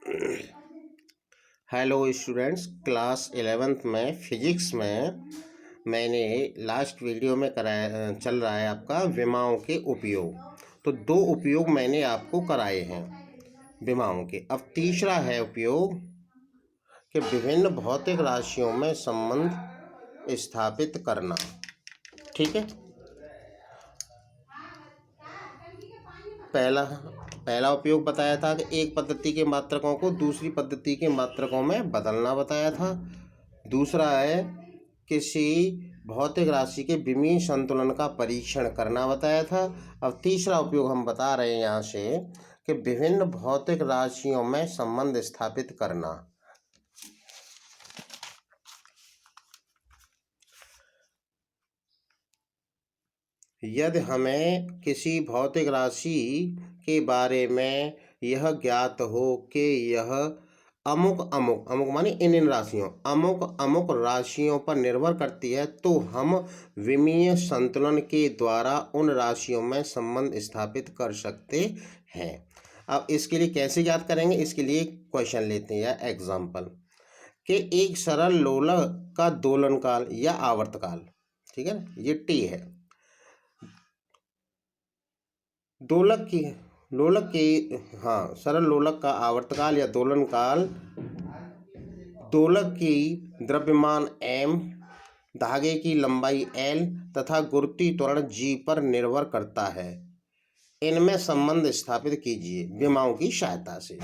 Hello students, class 11th में physics में मैंने लास्ट वीडियो में कराया चल रहा है आपका विमाओं के उपयोग। तो 2 उपयोग मैंने आपको कराए हैं विमाओं के। अब तीसरा है उपयोग कि विभिन्न भौतिक राशियों में संबंध स्थापित करना। ठीक है। पहला उपयोग बताया था कि एक पद्धति के मात्रकों को दूसरी पद्धति के मात्रकों में बदलना बताया था। दूसरा है किसी भौतिक राशि के विमीय संतुलन का परीक्षण करना बताया था। अब तीसरा उपयोग हम बता रहे हैं यहाँ से कि विभिन्न भौतिक राशियों में संबंध स्थापित करना। यदि हमें किसी भौतिक राशि के बारे में यह ज्ञात हो कि यह अमुक अमुक अमुक माने इन राशियों अमुक राशियों पर निर्भर करती है, तो हम विमीय संतुलन के द्वारा उन राशियों में संबंध स्थापित कर सकते हैं। अब इसके लिए कैसे याद करेंगे, इसके लिए क्वेश्चन लेते हैं या एग्जाम्पल कि एक सरल लोलक का दोलनकाल या आवर्तकाल, ठीक है ना, ये टी है। सरल लोलक का आवर्तकाल या दोलनकाल दोलक की द्रव्यमान m, धागे की लंबाई l तथा गुरुत्वीय त्वरण g पर निर्भर करता है। इनमें संबंध स्थापित कीजिए विमाओं की सहायता से।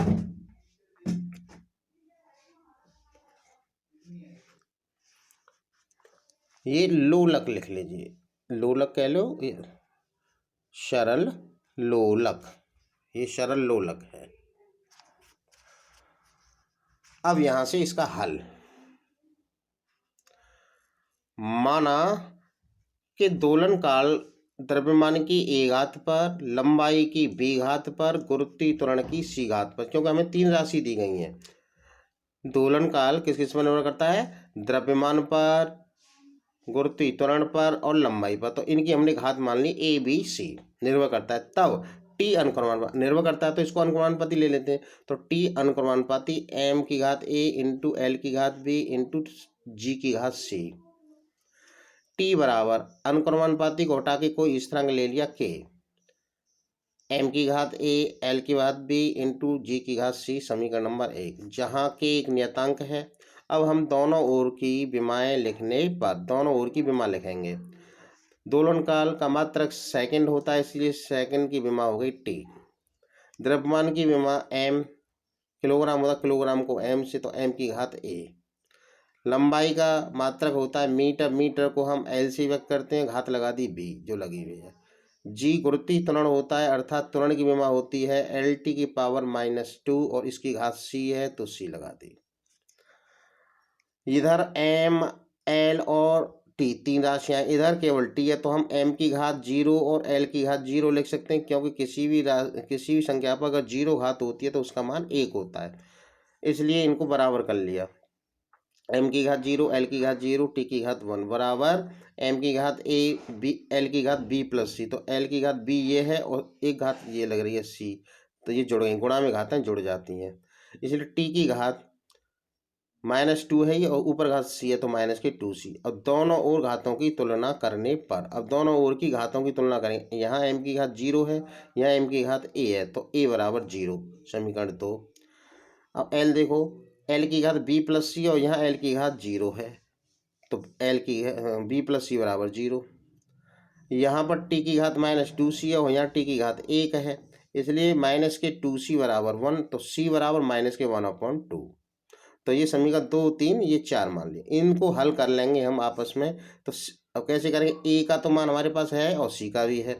ये लोलक लिख लीजिए, लोलक कह लो, सरल लोलक, ये सरल लोलक है। अब यहां से इसका हल, माना कि दोलन काल द्रव्यमान की ए घात पर, लंबाई की बी घात पर, गुरुत्वीय त्वरण की सी घात पर, क्योंकि हमें 3 राशि दी गई हैं। दोलन काल किस किस पर निर्भर करता है? द्रव्यमान पर, गुरुत्वीय त्वरण पर और लंबाई पर। तो इनकी हमने घात मान ली ए बी सी, निर्भर करता है। तब टी अनुक्रमानुपाती निर्भर करता है, तो इसको अनुक्रमानुपाती ले लेते हैं। तो टी अनुक्रमानुपाती एम की घात ए इंटू एल की घात बी इंटू जी की घात सी। टी बराबर अनुक्रमानुपाती को हटा के कोई स्थिरांक ले लिया के, एम की घात ए एल की घात बी इंटू जी की घात सी, समीकरण नंबर 1, जहाँ के एक नियतांक है। अब हम दोनों ओर की विमाएं लिखने पर दोनों ओर की विमा लिखेंगे। दोलन काल का मात्रक सेकंड होता है, इसलिए सेकंड की विमा हो गई टी। द्रव्यमान की विमा एम, किलोग्राम होता, किलोग्राम को एम से, तो एम की घात ए। लंबाई का मात्रक होता है मीटर, मीटर को हम एल से व्यक्त करते हैं, घात लगा दी बी जो लगी हुई है। जी गुरुत्वीय त्वरण होता है, अर्थात त्वरण की विमा होती है एल टी की पावर -2 और इसकी घात सी है, तो सी लगा दी। इधर एम एल और टी 3 राशियां, इधर केवल टी है, तो हम एम की घात 0 और एल की घात 0 लिख सकते हैं, क्योंकि किसी भी संख्या पर अगर 0 घात होती है तो उसका मान 1 होता है, इसलिए इनको बराबर कर लिया। एम की घात 0, एल की घात 0, टी की घात 1 बराबर एम की घात ए बी, एल की घात बी प्लस सी। तो एल की घात बी ये है और एक घात ये लग रही है सी, तो ये जुड़ गई, गुणा में घातें जुड़ जाती हैं, इसलिए टी की घात -2 है ये और ऊपर घात सी है, तो -2c। अब दोनों ओर घातों की तुलना करने पर, अब दोनों ओर की घातों की तुलना करें, यहाँ m की घात 0 है, यहाँ m की घात a है, तो a बराबर 0, समीकरण 2। अब l देखो, l की घात b प्लस सी और यहाँ l की घात 0 है, तो l की b प्लस सी बराबर 0। यहाँ पर t की घात -2c है और यहाँ t की घात 1 है, इसलिए -2c बराबर 1, तो c बराबर -1/2। तो ये समीकरण 2 3 ये 4 मान लिए, इनको हल कर लेंगे हम आपस में। तो अब कैसे करेंगे, ए का तो मान हमारे पास है और सी का भी है,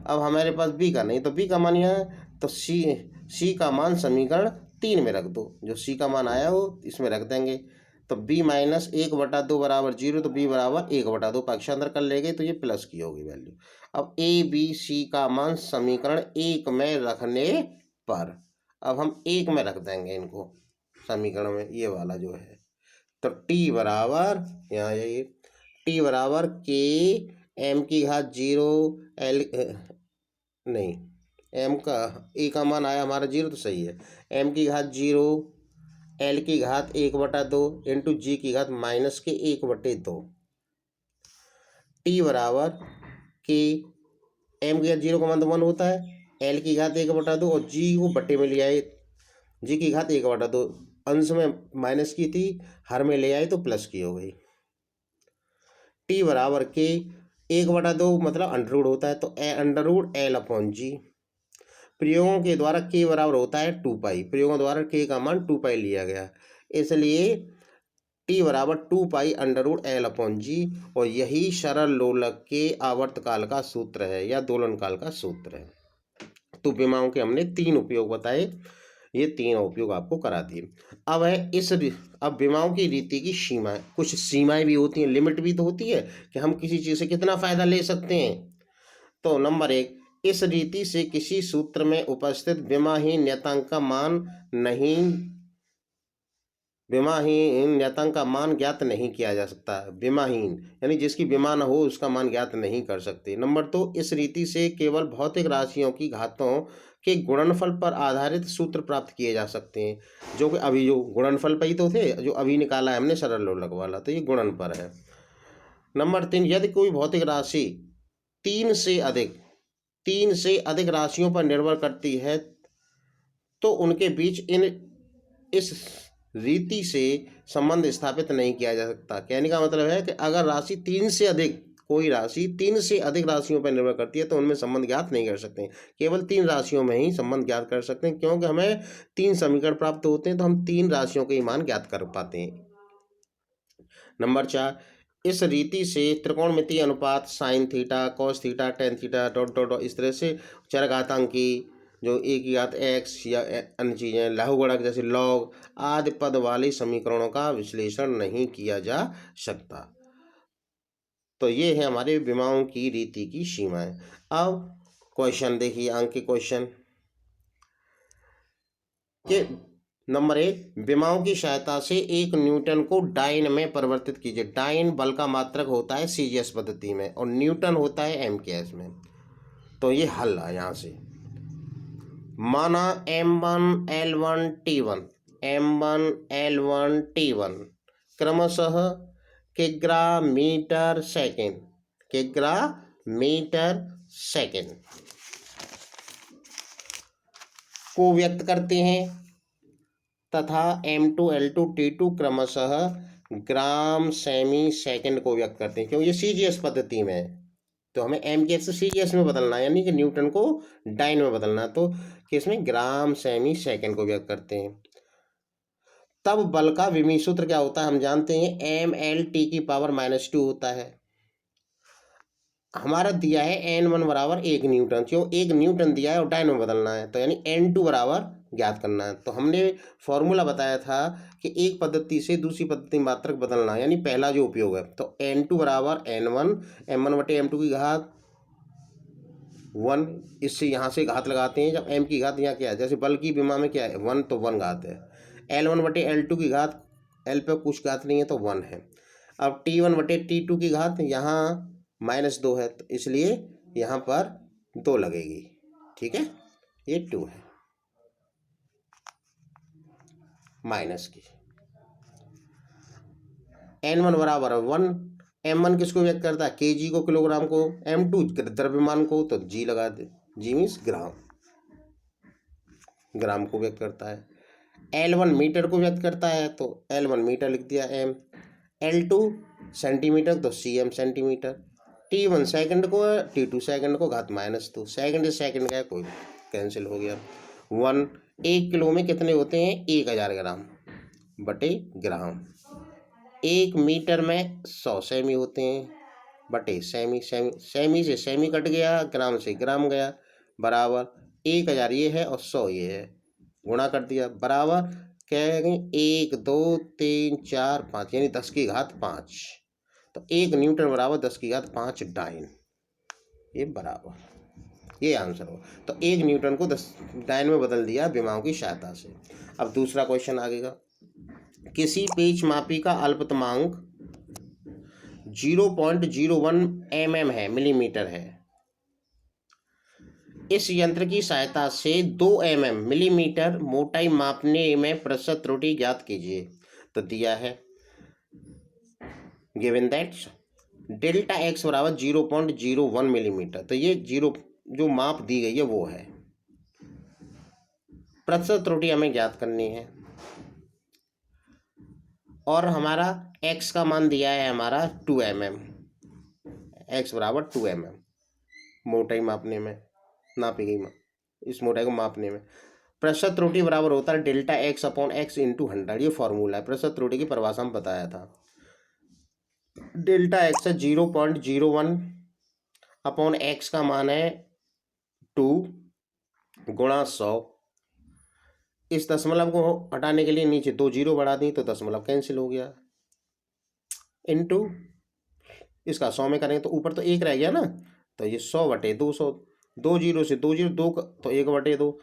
अब हमारे पास बी का नहीं, तो बी का मान यहाँ है, तो सी का मान समीकरण 3 में रख दो, जो सी का मान आया हो इसमें रख देंगे। तो b -1/2 बराबर 0, तो b बराबर 1/2 पक्षांतर कर लेंगे, तो ये प्लस की होगी वैल्यू। अब ए बी सी का मान समीकरण 1 में रखने पर, अब हम 1 में रख देंगे इनको समीकरण में, ये वाला जो है। तो टी बराबर यहाँ ये टी बराबर के एम की घात 0 एल नहीं एम का ए का मान आया हमारा 0 तो सही है। एम की घात 0 एल की घात 1/2 इंटू जी की घात -1/2 टी बराबर के एम की घात 0 का मान तो 1 होता है, एल की घात 1/2 और जी को बट्टे में ले आए, जी की घात 1/2 अंश में माइनस की थी, हर में ले आए तो प्लस की हो गई। टी बराबर के 1/2 मतलब अंडर रूट होता है तो अंडर रूट एल अपॉन जी। प्रयोगों के द्वारा के बराबर होता है 2 पाई, प्रयोगों द्वारा के का मान 2 पाई लिया गया, इसलिए टी बराबर 2 pi under root l upon g. और यही सरल लोलक के आवर्तकाल का सूत्र है या दोलन काल का सूत्र है। तो विमाओं के हमने 3 उपयोग बताए, ये 3 उपयोग आपको करा दिए। अब है अब विमाओं की रीति की सीमाएं, कुछ सीमाएं भी होती हैं, लिमिट भी तो होती है कि हम किसी चीज़ से कितना फायदा ले सकते हैं। तो नंबर 1, इस रीति से किसी सूत्र में उपस्थित विमाहीन नियतांक का मान ज्ञात नहीं किया जा सकता। विमाहीन यानी जिसकी विमा न हो उसका मान ज्ञात नहीं कर सकते। नंबर 2, इस रीति से केवल भौतिक राशियों की घातों के गुणनफल पर आधारित सूत्र प्राप्त किए जा सकते हैं, जो कि अभी जो गुणनफल पर ही तो थे, जो अभी निकाला है हमने सरल लोलक वाला, तो ये गुणन पर है। नंबर 3, यदि कोई भौतिक राशि 3 से अधिक राशियों पर निर्भर करती है तो उनके बीच इस रीति से संबंध स्थापित नहीं किया जा सकता। कहने का मतलब है कि अगर कोई राशि 3 से अधिक राशियों पर निर्भर करती है तो उनमें संबंध ज्ञात नहीं कर सकते, केवल 3 राशियों में ही संबंध ज्ञात कर सकते हैं, क्योंकि हमें 3 समीकरण प्राप्त होते हैं तो हम 3 राशियों के ही मान ज्ञात कर पाते हैं। नंबर 4, इस रीति से त्रिकोणमितीय अनुपात sine theta, cos theta, tan theta dot dot इस तरह से चरघातांकी जो ए की घात एक्स या अन्य चीज़ें लघुगणक जैसे लॉग आदि पद वाले समीकरणों का विश्लेषण नहीं किया जा सकता। तो ये है हमारे विमाओं की रीति की सीमाएं। अब क्वेश्चन देखिए, अंक के क्वेश्चन के नंबर 1, विमाओं की सहायता से 1 न्यूटन को डाइन में परिवर्तित कीजिए। डाइन बल का मात्रक होता है सीजीएस पद्धति में और न्यूटन होता है एमकेएस में। तो ये हल है यहाँ से, माना m1 l1 t1 m1 l1 t1 क्रमशः किग्रा मीटर सेकेंड को व्यक्त करते हैं तथा m2 l2 t2 क्रमशः ग्राम सेमी सेकेंड को व्यक्त करते हैं, क्योंकि ये सीजीएस पद्धति में है तो हमें एम के से सीजीएस में बदलना है, यानी कि न्यूटन को डाइन में बदलना है, तो किसमें ग्राम सेमी सेकेंड को व्यक्त करते हैं। तब बल का विमीय सूत्र क्या होता है हम जानते हैं, ml t की पावर -2 होता है। हमारा दिया है n1 बराबर 1 न्यूटन, क्यों 1 न्यूटन दिया है और डाइन में बदलना है, तो यानी n2 बराबर ज्ञात करना है। तो हमने फॉर्मूला बताया था कि एक पद्धति से दूसरी पद्धति में मात्रक बदलना, यानी पहला जो उपयोग है, तो n2 बराबर n1 m1/m2 की घात 1, इससे यहाँ से घात लगाते हैं, जब m की घात यहाँ क्या है, जैसे बल की विमा में क्या है 1 तो 1 घात है, L1/L2 की घात L पे कुछ घात नहीं है तो 1 है। अब T1/T2 की घात यहाँ -2 है तो इसलिए यहाँ पर 2 लगेगी, ठीक है, ये 2 है माइनस की। n1 बराबर 1, m1 किसको व्यक्त करता है, kg को किलोग्राम को, m2 द्रव्यमान को, तो g लगा दे, g मीन्स ग्राम को व्यक्त करता है। L1 मीटर को व्यक्त करता है तो L1 मीटर लिख दिया m, L2 सेंटीमीटर तो cm सेंटीमीटर, T1 सेकंड को T2 सेकंड को घात -2, सेकंड से सेकंड का कोई कैंसिल हो गया। 1 किलो में कितने होते हैं 1000 ग्राम बटे ग्राम, 1 मीटर में 100 सेमी होते हैं बटे सेमी से सेमी कट गया, ग्राम से ग्राम गया, बराबर 1000 ये है और 100 ये है, गुणा कर दिया, बराबर क्या है 1 2 3 4 5 यानी 10 की घात 5, तो 1 न्यूटन बराबर 10 की घात 5 डाइन, ये बराबर ये आंसर हो। तो 1 न्यूटन को 10 डाइन में बदल दिया विमाओं की सहायता से। अब दूसरा क्वेश्चन आगेगा, किसी पेच मापी का अल्पतमांक 0.01 mm है, मिलीमीटर है, इस यंत्र की सहायता से 2 mm मिलीमीटर मोटाई मापने में प्रतिशत त्रुटि ज्ञात कीजिए। तो दिया है गिवन दैट डेल्टा एक्स बराबर 0.01 मिलीमीटर। तो ये जीरो जो माप दी गई है वो है। प्रतिशत त्रुटि हमें ज्ञात करनी है और हमारा x का मान दिया है हमारा 2 mm। x बराबर 2 mm मोटाई मापने में नापी गई इस मोटाई को मापने में प्रतिशत त्रुटि बराबर होता है delta x upon x into 100। ये फॉर्मूला है। प्रतिशत त्रुटि की परिभाषा में बताया था। डेल्टा एक्स है 0.01 अपॉन एक्स का मान है 2 गुणा 100। इस दशमलव को हटाने के लिए नीचे 2 जीरो बढ़ा दी तो दशमलव कैंसिल हो गया इनटू इसका 100 में करेंगे तो ऊपर तो 1 रह गया ना। तो ये 100/200 2 जीरो से 2 जीरो 2 तो 1/2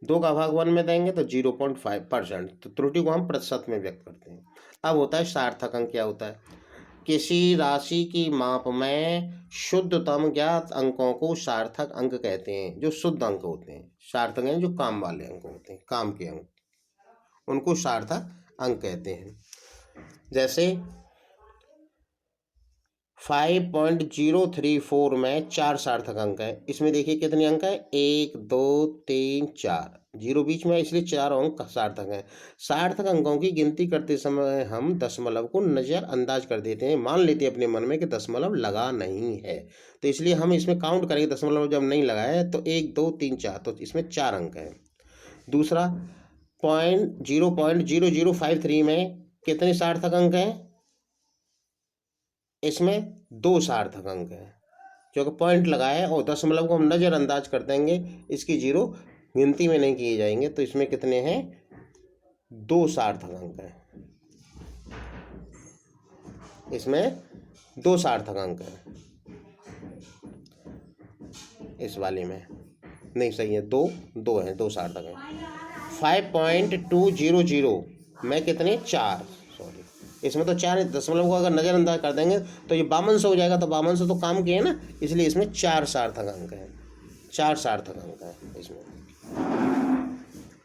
2 का भाग 1 में देंगे तो 0.5%। तो त्रुटि को हम प्रतिशत में व्यक्त करते हैं। अब होता है सार्थक अंक। क्या होता है? किसी राशि की माप में शुद्धतम ज्ञात अंकों को सार्थक अंक कहते हैं। जो शुद्ध अंक होते हैं, सार्थक हैं जो काम वाले अंक होते हैं, काम के अंक, उनको सार्थक अंक कहते हैं। जैसे 5.034 में 4 सार्थक अंक है। इसमें देखिए कितने अंक है? 1 2 3 4 जीरो बीच में, इसलिए 4 अंक सार्थक हैं। सार्थक अंकों की गिनती करते समय हम दशमलव को नज़रअंदाज कर देते हैं, मान लेते हैं अपने मन में कि दशमलव लगा नहीं है। तो इसलिए हम इसमें काउंट करेंगे। दशमलव जब नहीं लगा है तो 1 2 3 4, तो इसमें 4 अंक हैं। दूसरा 0.0053 में कितने सार्थक अंक हैं? इसमें 2 सार्थक अंक हैं। क्योंकि पॉइंट लगाए और दशमलव को हम नज़रअंदाज कर देंगे, इसकी जीरो गिनती में नहीं किए जाएंगे। तो इसमें कितने हैं? 2 सार्थक अंक हैं। इसमें 2 सार्थक अंक हैं। इस वाले में नहीं, सही है, 2 हैं, 2 सार्थक हैं। 5.200 में कितने? 4। इसमें तो 4 दशमलव को अगर नज़रअंदाज कर देंगे तो ये 5200 हो जाएगा। तो 5200 तो काम के है ना, इसलिए इसमें 4 सार्थक अंक हैं। 4 सार्थक अंक हैं इसमें।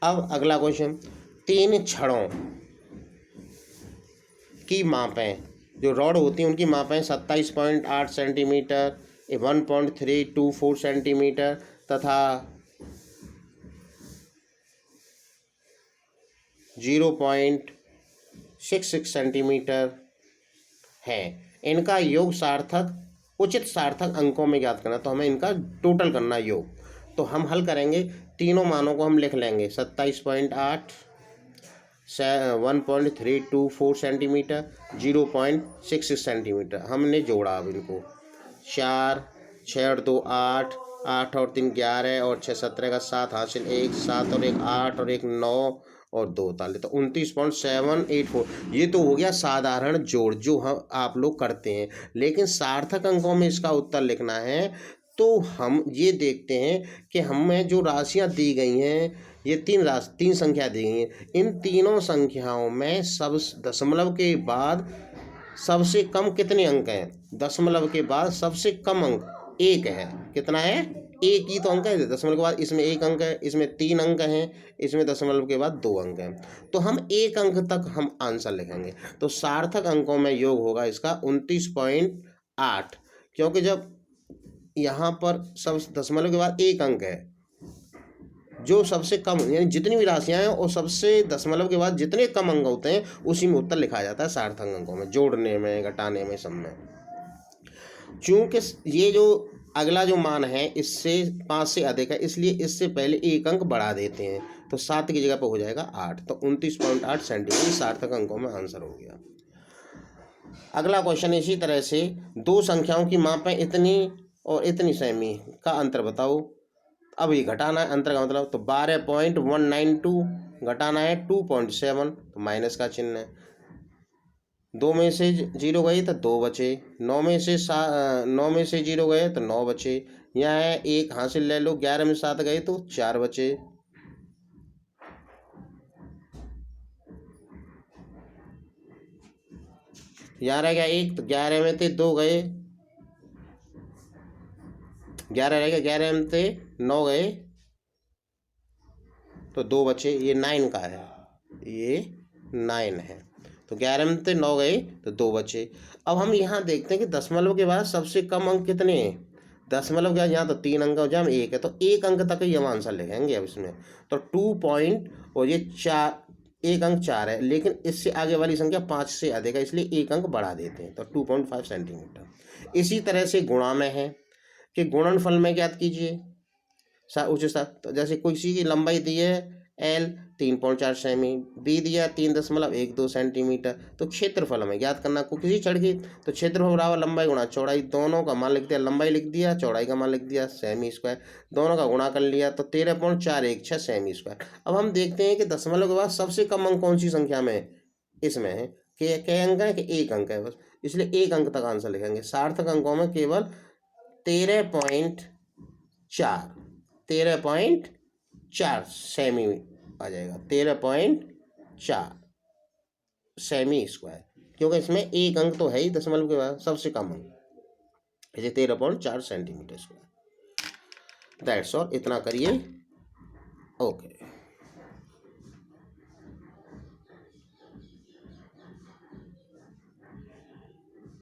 अब अगला क्वेश्चन, 3 छड़ों की मापें, जो रॉड होती हैं उनकी मापें 27.8 सेंटीमीटर, 1.324 सेंटीमीटर तथा 0.66 सेंटीमीटर है। इनका योग सार्थक उचित सार्थक अंकों में ज्ञात करना। तो हमें इनका टोटल करना योग। तो हम हल करेंगे, तीनों मानों को हम लिख लेंगे। 27.8, 1.324 सेंटीमीटर, 0.66 सेंटीमीटर। हमने जोड़ा अब इनको, 4 6 और 2 8, 8 और 3 11 और 6 17 का 7 हासिल 1, 7 और 1 8 और 1 9 और 2 ताले, तो 29.784। ये तो हो गया साधारण जोड़ जो हम आप लोग करते हैं। लेकिन सार्थक अंकों में इसका उत्तर लिखना है तो हम ये देखते हैं कि हमें जो राशियां दी गई हैं, ये 3 संख्या दी गई हैं। इन तीनों संख्याओं में सब दशमलव के बाद सबसे कम कितने अंक हैं? दशमलव के बाद सबसे कम अंक 1 है। कितना है? 1 ही तो अंक है। दशमलव के बाद इसमें 1 अंक है, इसमें 3 अंक हैं, इसमें दशमलव के बाद 2 अंक हैं। तो हम 1 अंक तक हम आंसर लिखेंगे। तो सार्थक अंकों में योग होगा इसका 29.8, क्योंकि जब यहाँ पर सब दशमलव के बाद 1 अंक है, जो सबसे कम, यानी जितनी भी राशियां हैं और सबसे दशमलव के बाद जितने कम अंक होते हैं उसी में उत्तर लिखा जाता है सार्थक अंकों में, जोड़ने में, घटाने में, सब में। चूंकि ये जो अगला जो मान है इससे 5 से अधिक है, इसलिए इससे पहले 1 अंक बढ़ा देते हैं। तो 7 की जगह पर हो जाएगा 8। तो 29.8 सेंटीमीटर सार्थक अंकों में आंसर हो गया। अगला क्वेश्चन इसी तरह से, 2 संख्याओं की मापें इतनी और इतनी सेमी का अंतर बताओ। अब ये घटाना है, अंतर का मतलब, तो 12.192 घटाना है 2.7, तो माइनस का चिन्ह है। 2 में से 0 गए तो 2 बचे, 9 में से 0 गए तो 9 बचे। यहाँ है 1 हासिल ले लो, 11 में 7 गए तो 4 बचे। यहाँ रह गया 1, तो 11 में से 2 गए, 11 रहेगा, 11 में से 9 गए तो 2 बचे, ये 9 का है, ये 9 है, तो 11 में से 9 गए तो 2 बचे। अब हम यहाँ देखते हैं कि दशमलव के बाद सबसे कम अंक कितने हैं। दशमलव क्या, यहाँ तो 3 अंक हो जाए, हम 1 है तो 1 अंक तक ही हम आंसर लिखेंगे अब इसमें। तो 2 पॉइंट और ये 4, 1 अंक 4 है, लेकिन इससे आगे वाली संख्या 5 से अधिक है, इसलिए 1 अंक बढ़ा देते हैं, तो 2.5 सेंटीमीटर। इसी तरह से गुणा में है कि गुणनफल में ज्ञात कीजिए उच्च सा, तो जैसे किसी की लंबाई दी है L 3.4 सेमी, बी दिया 3.12 सेंटीमीटर, तो क्षेत्रफल हमें ज्ञात करना को किसी चढ़ की, तो क्षेत्रफल बराबर लंबाई गुणा चौड़ाई, दोनों का मान लिख दिया, लंबाई लिख दिया, चौड़ाई का मान लिख दिया, सेमी स्क्वायर, दोनों का गुणा कर लिया, तो 13.416 सेमी स्क्वायर। अब हम देखते हैं कि दशमलव के बाद सबसे कम अंक कौन सी संख्या में है, इसमें है कि कई अंक है कि 1 अंक है बस, इसलिए 1 अंक तक आंसर लिखेंगे। सार्थक अंकों में केवल 13.4 सेमी आ जाएगा, 13.4 सेमी स्क्वायर, क्योंकि इसमें 1 अंक तो है ही दशमलव के बाद सबसे कम अंक, इसे 13.4 सेंटीमीटर स्क्वायर। दैट्स ऑल, इतना करिए, ओके।